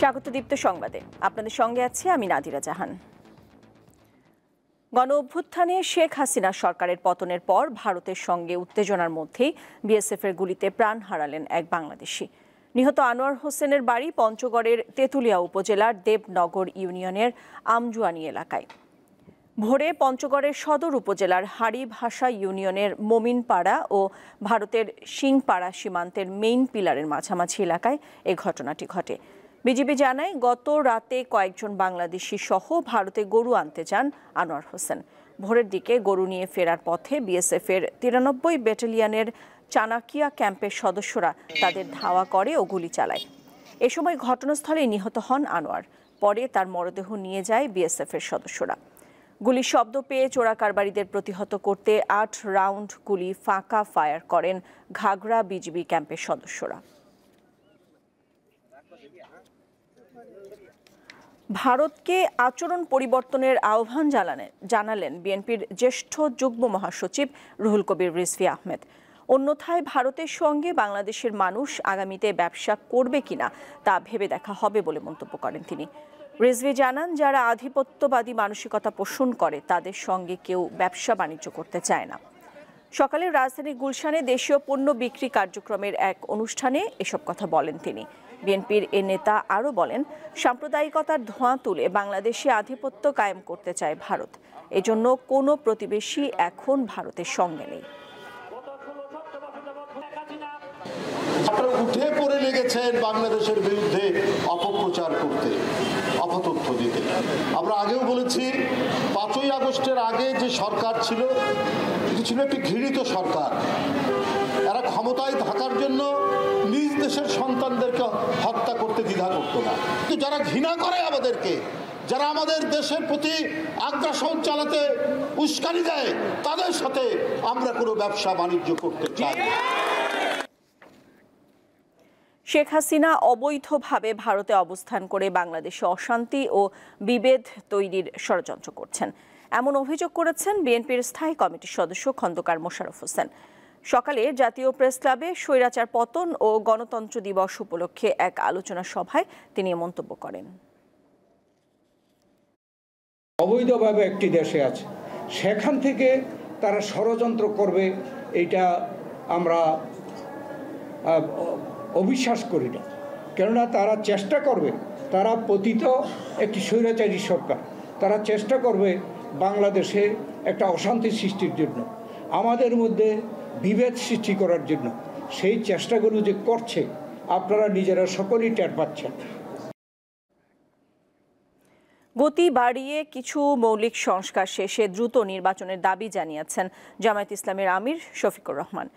স্বাগত দীপ্ত সংবাদে আপনাদের সঙ্গে আছি আমি নাদিরা জাহান। গণ অভ্যুত্থানে শেখ হাসিনা সরকারের পতনের পর ভারতের সঙ্গে উত্তেজনার মধ্যেই বিএসএফের গুলিতে প্রাণ হারালেন এক বাংলাদেশি। নিহত আনোয়ার হোসেনের বাড়ি পঞ্চগড়ের তেঁতুলিয়া উপজেলার দেবনগর ইউনিয়নের আমজুয়ানি এলাকায়। ভোরে পঞ্চগড়ের সদর উপজেলার হাড়িভাষা ইউনিয়নের মোমিনপাড়া ও ভারতের সিংপাড়া সীমান্তের মেইন পিলারের মাঝামাঝি এলাকায় এই ঘটনাটি ঘটে। বিজিবি জানায়, গত রাতে কয়েকজন বাংলাদেশি সহ ভারতে গরু আনতে যান আনোয়ার হোসেন। ভোরের দিকে গরু নিয়ে ফেরার পথে বিএসএফের 93 ব্যাটালিয়নের চানাকিয়া ক্যাম্পের সদস্যরা তাদের ধাওয়া করে ও গুলি চালায়। এ সময় ঘটনাস্থলে নিহত হন আনোয়ার। পরে তার মরদেহ নিয়ে যায় বিএসএফের সদস্যরা। গুলির শব্দ পেয়ে চোরাকারবারিদের প্রতিহত করতে 8 রাউন্ড গুলি ফাঁকা ফায়ার করেন ঘাগড়া বিজিবি ক্যাম্পের সদস্যরা। ভারতকে আচরণ পরিবর্তনের আহ্বান জানালেন বিএনপির জ্যেষ্ঠ যুগ্ম মহাসচিব রুহুল কবির রিজভী আহমেদ। অন্যথায় ভারতের সঙ্গে বাংলাদেশের মানুষ আগামীতে ব্যবসা করবে কিনা তা ভেবে দেখা হবে বলে মন্তব্য করেন তিনি। রিজভী জানান, যারা আধিপত্যবাদী মানসিকতা পোষণ করে তাদের সঙ্গে কেউ ব্যবসা বাণিজ্য করতে চায় না। সকালে রাজধানীর গুলশানে দেশীয় পণ্য বিক্রি কার্যক্রমের এক অনুষ্ঠানে এসব কথা বলেন তিনি। বিএনপির এ নেতা আরও বলেন, সাম্প্রদায়িকতার ধোঁয়া তুলে বাংলাদেশে আধিপত্য কায়েম করতে চায় ভারত। এজন্য কোনো প্রতিবেশী এখন ভারতের সঙ্গে নেই। উঠে পড়ে লেগেছেন বাংলাদেশের বিরুদ্ধে অপপ্রচার করতে, অপতথ্য দিতে। আমরা আগেও বলেছি, 5ই আগস্টের আগে যে সরকার ছিল, এটি ছিল একটি ঘৃণিত সরকার। এরা ক্ষমতায় থাকার জন্য নিজ দেশের সন্তানদেরকে হত্যা করতে দ্বিধা করত না। কিন্তু যারা ঘৃণা করে আমাদেরকে, যারা আমাদের দেশের প্রতি আগ্রাসন চালাতে উস্কানি দেয়, তাদের সাথে আমরা কোনো ব্যবসা বাণিজ্য করতে চাই না। শেখ হাসিনা অবৈধভাবে ভারতে অবস্থান করে বাংলাদেশে অশান্তি ও বিভেদ তৈরির ষড়যন্ত্র করছেন, এমন অভিযোগ করেছেন বিএনপির স্থায়ী কমিটির সদস্য খন্দকার মোশাররফ হোসেন। সকালে জাতীয় প্রেস ক্লাবে স্বৈরাচার পতন ও গণতন্ত্র দিবস উপলক্ষে এক আলোচনা সভায় তিনি মন্তব্য করেন। অবৈধভাবে একটি দেশে আছে, সেখান থেকে তারা ষড়যন্ত্র করবে, এটা আমরা অবিশ্বাস করি না। কেননা তারা চেষ্টা করবে, তারা পতিত একটি স্বৈরাচারী সরকার, তারা চেষ্টা করবে বাংলাদেশে একটা অশান্তি সৃষ্টির জন্য, আমাদের মধ্যে বিভেদ সৃষ্টি করার জন্য। সেই চেষ্টাগুলো যে করছে আপনারা নিজেরা সকলেই টের পাচ্ছেন। গতি বাড়িয়ে কিছু মৌলিক সংস্কার শেষে দ্রুত নির্বাচনের দাবি জানিয়েছেন জামায়াত ইসলামের আমির শফিকুর রহমান।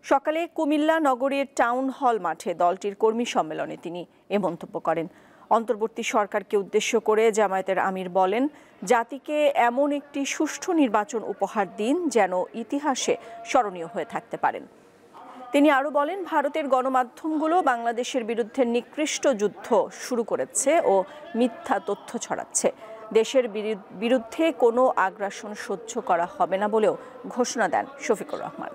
সকালে কুমিল্লা নগরীর টাউন হল মাঠে দলটির কর্মী সম্মেলনে তিনি এ মন্তব্য করেন। অন্তর্বর্তী সরকারকে উদ্দেশ্য করে জামায়াতের আমির বলেন, জাতিকে এমন একটি সুষ্ঠু নির্বাচন উপহার দিন যেন ইতিহাসে স্মরণীয় হয়ে থাকতে পারেন। তিনি আরও বলেন, ভারতের গণমাধ্যমগুলো বাংলাদেশের বিরুদ্ধে নিকৃষ্ট যুদ্ধ শুরু করেছে ও মিথ্যা তথ্য ছড়াচ্ছে। দেশের বিরুদ্ধে কোনো আগ্রাসন সহ্য করা হবে না বলেও ঘোষণা দেন শফিকুর রহমান।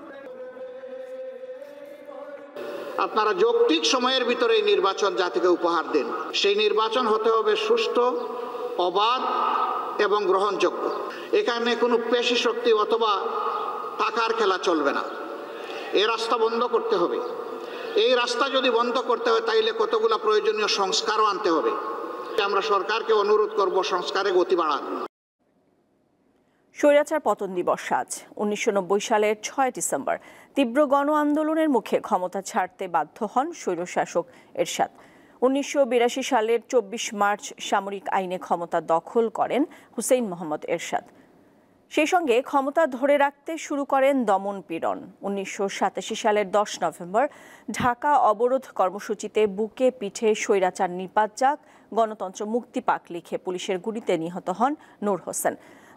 আপনারা যৌক্তিক সময়ের ভিতরে এই নির্বাচন জাতিকে উপহার দেন। সেই নির্বাচন হতে হবে সুষ্ঠু, অবাধ এবং গ্রহণযোগ্য। এখানে কোনো পেশি শক্তি অথবা টাকার খেলা চলবে না। এই রাস্তা বন্ধ করতে হবে। এই রাস্তা যদি বন্ধ করতে হয় তাইলে কতগুলো প্রয়োজনীয় সংস্কারও আনতে হবে। আমরা সরকারকে অনুরোধ করব, সংস্কারে গতি বাড়ান। স্বৈরাচার পতন দিবস আজ। 1990 সালের 6 ডিসেম্বর তীব্র গণ আন্দোলনের মুখে ক্ষমতা ছাড়তে বাধ্য হন স্বৈরশাসক এরশাদ। 1982 সালের 24 মার্চ সামরিক আইনে ক্ষমতা দখল করেন হুসেইন মোহাম্মদ এরশাদ। সেই সঙ্গে ক্ষমতা ধরে রাখতে শুরু করেন দমন পীড়ন। 1987 সালের 10 নভেম্বর ঢাকা অবরোধ কর্মসূচিতে বুকে পিঠে স্বৈরাচার নিপাত যাক, গণতন্ত্র মুক্তি পাক লিখে পুলিশের গুলিতে নিহত হন নূর হোসেন।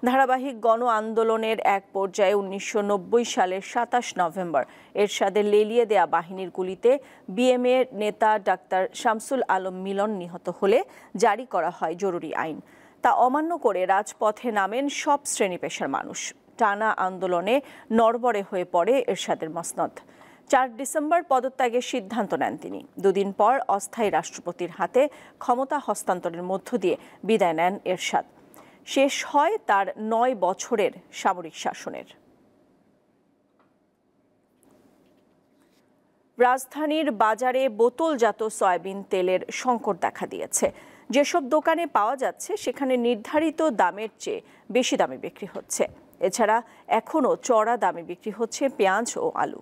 ধারাবাহিক গণ আন্দোলনের এক পর্যায়ে 1990 সালের 27 নভেম্বর এরশাদের লেলিয়ে দেয়া বাহিনীর গুলিতে বিএমএ নেতা ডাক্তার শামসুল আলম মিলন নিহত হলে জারি করা হয় জরুরি আইন। তা অমান্য করে রাজপথে নামেন সব শ্রেণী পেশার মানুষ। টানা আন্দোলনে নড়বড়ে হয়ে পড়ে এরশাদের মসনদ। 4 ডিসেম্বর পদত্যাগের সিদ্ধান্ত নেন তিনি। দুদিন পর অস্থায়ী রাষ্ট্রপতির হাতে ক্ষমতা হস্তান্তরের মধ্য দিয়ে বিদায় নেন এরশাদ। শেষ হয় তার 9 বছরের সামরিক শাসনের। রাজধানীর বাজারে বোতলজাত সয়াবিন তেলের সংকট দেখা দিয়েছে। যেসব দোকানে পাওয়া যাচ্ছে সেখানে নির্ধারিত দামের চেয়ে বেশি দামে বিক্রি হচ্ছে। এছাড়া এখনও চড়া দামে বিক্রি হচ্ছে পেঁয়াজ ও আলু।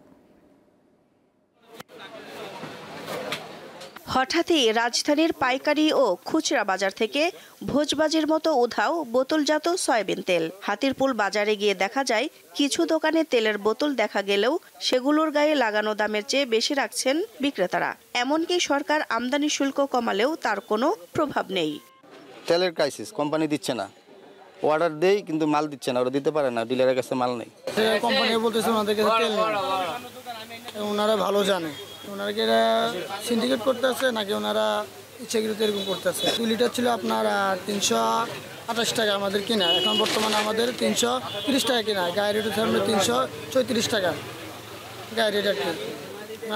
হঠাৎই রাজধানীর পাইকারি ও খুচরা বাজার থেকে ভোজবাজির মতো উধাও বোতলজাত সয়াবিন তেল। হাতিরপুল বাজারে গিয়ে দেখা যায় কিছু দোকানে তেলের বোতল দেখা গেলেও সেগুলোর গায়ে লাগানো দামের চেয়ে বেশি রাখছেন বিক্রেতারা। এমনকি সরকার আমদানি শুল্ক কমালেও তার কোনো প্রভাব নেই। তেলের ক্রাইসিস, কোম্পানি দিচ্ছে না, অর্ডার দেই কিন্তু মাল দিচ্ছে না, ওরা দিতে পারে না, ডিলারের কাছে মাল নেই। কোম্পানি বলতেছে ওনাদের কাছে তেল নেই, ওনারা ভালো জানে ওনারা কি এরা সিন্ডিকেট করতেছে নাকি ওনারা ইচ্ছাকৃত এরকম করতেছে। 2 লিটার ছিল আপনার 328 টাকা আমাদের কিনা, এখন বর্তমানে আমাদের 330 টাকা কিনা, গায়ে রেট হচ্ছে আমরা 334 টাকা গায়ে রেট আর কি,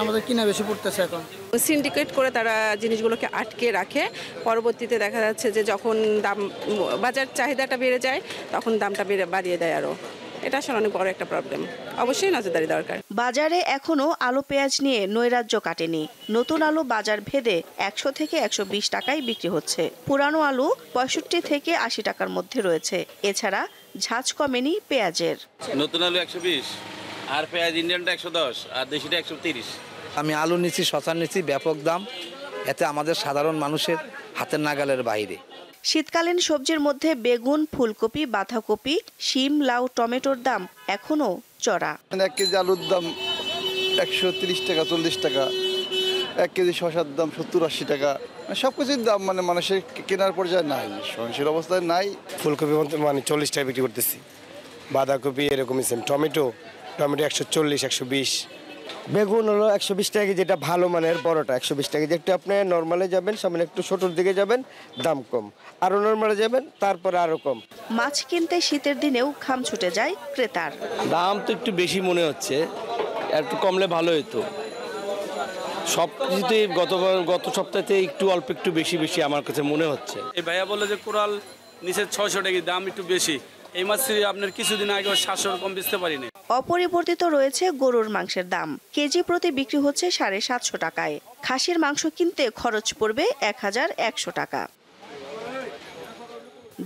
আমাদের কিনা বেশি পড়তেছে। এখন সিন্ডিকেট করে তারা জিনিসগুলোকে আটকে রাখে, পরবর্তীতে দেখা যাচ্ছে যে যখন দাম বাজার চাহিদাটা বেড়ে যায় তখন দামটা বাড়িয়ে দেয় আরও। এটা আসলে অনেক বড় একটা প্রবলেম, অবশ্যই নজরদারি দরকার। বাজারে এখনো আলু পেঁয়াজ নিয়ে নৈরাজ্য কাটেনি। নতুন আলু বাজার ভেদে 100 থেকে 120 টাকায় বিক্রি হচ্ছে। পুরানো আলু 65 থেকে 80 টাকার মধ্যে রয়েছে। এছাড়া ঝাঁজ কমেনি পেঁয়াজের। নতুন আলু 120 আর পেঁয়াজ ইন্ডিয়ানটা 110 আর দেশিটা 130। আমি আলু নিচ্ছি, শসা নিচ্ছি, ব্যাপক দাম, এতে আমাদের সাধারণ মানুষের হাতের নাগালের বাইরে। শীতকালীন সবজির মধ্যে বেগুন, ফুলকপি, বাঁধাকপি, শিম, লাউ, টমেটোর দাম এখনো চড়া। 1 কেজি আলুর দাম 130 টাকা 40 টাকা, 1 কেজি শসার দাম 70-80 টাকা, সব কিছুর দাম মানে মানুষের কেনার পর্যায়ে নাই, সহনশীল অবস্থায় নাই। ফুলকপি মানে 40 টাকা বিক্রি করতেছি, বাঁধাকপি এরকমই সেম, টমেটো 140-120, বেগুন হলো 120 টাকা কেজি, যেটা ভালো মানের বড়টা 120 টাকা কেজি। একটু আপনি নর্মালে যাবেন, সামনে একটু ছোটোর দিকে যাবেন, দাম কম, আরও নর্মালে যাবেন, তারপরে আরও কম। মাছ কিনতে শীতের দিনেও খাম ছুটে যায় ক্রেতার। দাম তো একটু বেশি মনে হচ্ছে, একটু কমলে ভালো হতো। সব কিছুতেই গত সপ্তাহে একটু অল্প একটু বেশি বেশি আমার কাছে মনে হচ্ছে। এই ভাইয়া বললো যে কোরাল নিচে 600 টাকা, দাম একটু বেশি। এই মাছ আপনার কিছুদিন আগে 700 কম বেচতে পারিনি। অপরিবর্তিত রয়েছে গরুর মাংসের দাম। কেজি প্রতি বিক্রি হচ্ছে 750 টাকায়। খাসির মাংস কিনতে খরচ পড়বে 1100 টাকা।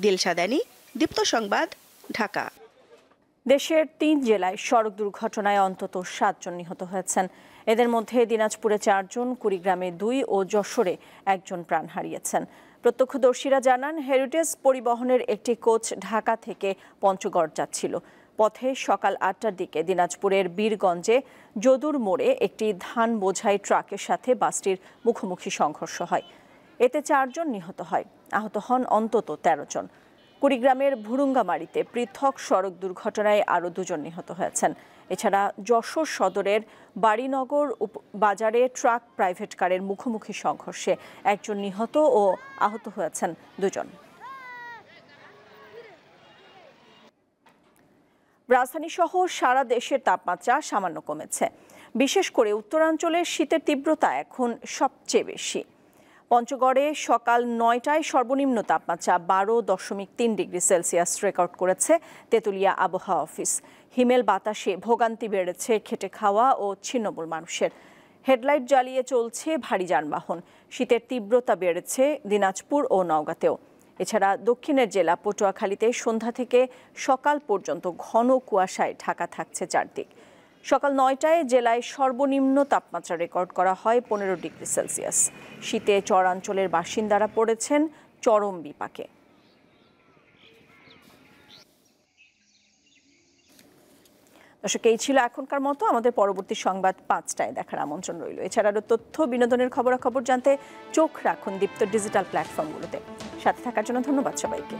দিলশাদানি, দীপ্ত সংবাদ, ঢাকা। দেশের 3 জেলায় সড়ক দুর্ঘটনায় অন্তত 7 জন নিহত হয়েছেন। এদের মধ্যে দিনাজপুরে 4 জন, কুড়িগ্রামে 2 ও যশোরে 1 জন প্রাণ হারিয়েছেন। প্রত্যক্ষদর্শীরা জানান, হেরিটেজ পরিবহনের একটি কোচ ঢাকা থেকে পঞ্চগড় যাচ্ছিল। পথে সকাল 8টার দিকে দিনাজপুরের বীরগঞ্জে যদুর মোড়ে একটি ধান বোঝাই ট্রাকের সাথে বাসটির মুখোমুখি সংঘর্ষ হয়। এতে 4 জন নিহত হয়, আহত হন অন্তত 13 জন। কুড়িগ্রামের ভুরুঙ্গামারীতে পৃথক সড়ক দুর্ঘটনায় আরও 2 জন নিহত হয়েছেন। এছাড়া যশোর সদরের বাড়িনগর বাজারে ট্রাক প্রাইভেট কারের মুখোমুখি সংঘর্ষে 1 জন নিহত ও আহত হয়েছেন 2 জন। রাজধানী সহ সারা দেশের তাপমাত্রা সামান্য কমেছে। বিশেষ করে উত্তরাঞ্চলের শীতের তীব্রতা এখন সবচেয়ে বেশি। পঞ্চগড়ে সকাল 9টায় সর্বনিম্ন তাপমাত্রা 12.3 ডিগ্রি সেলসিয়াস রেকর্ড করেছে তেঁতুলিয়া আবহাওয়া অফিস। হিমেল বাতাসে ভোগান্তি বেড়েছে খেটে খাওয়া ও ছিন্নমূল মানুষের। হেডলাইট জ্বালিয়ে চলছে ভারী যানবাহন। শীতের তীব্রতা বেড়েছে দিনাজপুর ও নওগাঁতেও। এছাড়া দক্ষিণের জেলা পটুয়াখালীতে সন্ধ্যা থেকে সকাল পর্যন্ত ঘন কুয়াশায় ঢাকা থাকছে চারদিক। সকাল 9টায় জেলায় সর্বনিম্ন তাপমাত্রা রেকর্ড করা হয় 15 ডিগ্রি সেলসিয়াস। শীতে চরাঞ্চলের বাসিন্দারা পড়েছেন চরম বিপাকে। দর্শক, এই ছিল এখনকার মতো। আমাদের পরবর্তী সংবাদ 5টায় দেখার আমন্ত্রণ রইল। এছাড়া আরও তথ্য বিনোদনের খবরাখবর জানতে চোখ রাখুন দীপ্ত ডিজিটাল প্ল্যাটফর্মগুলোতে। সাথে থাকার জন্য ধন্যবাদ সবাইকে।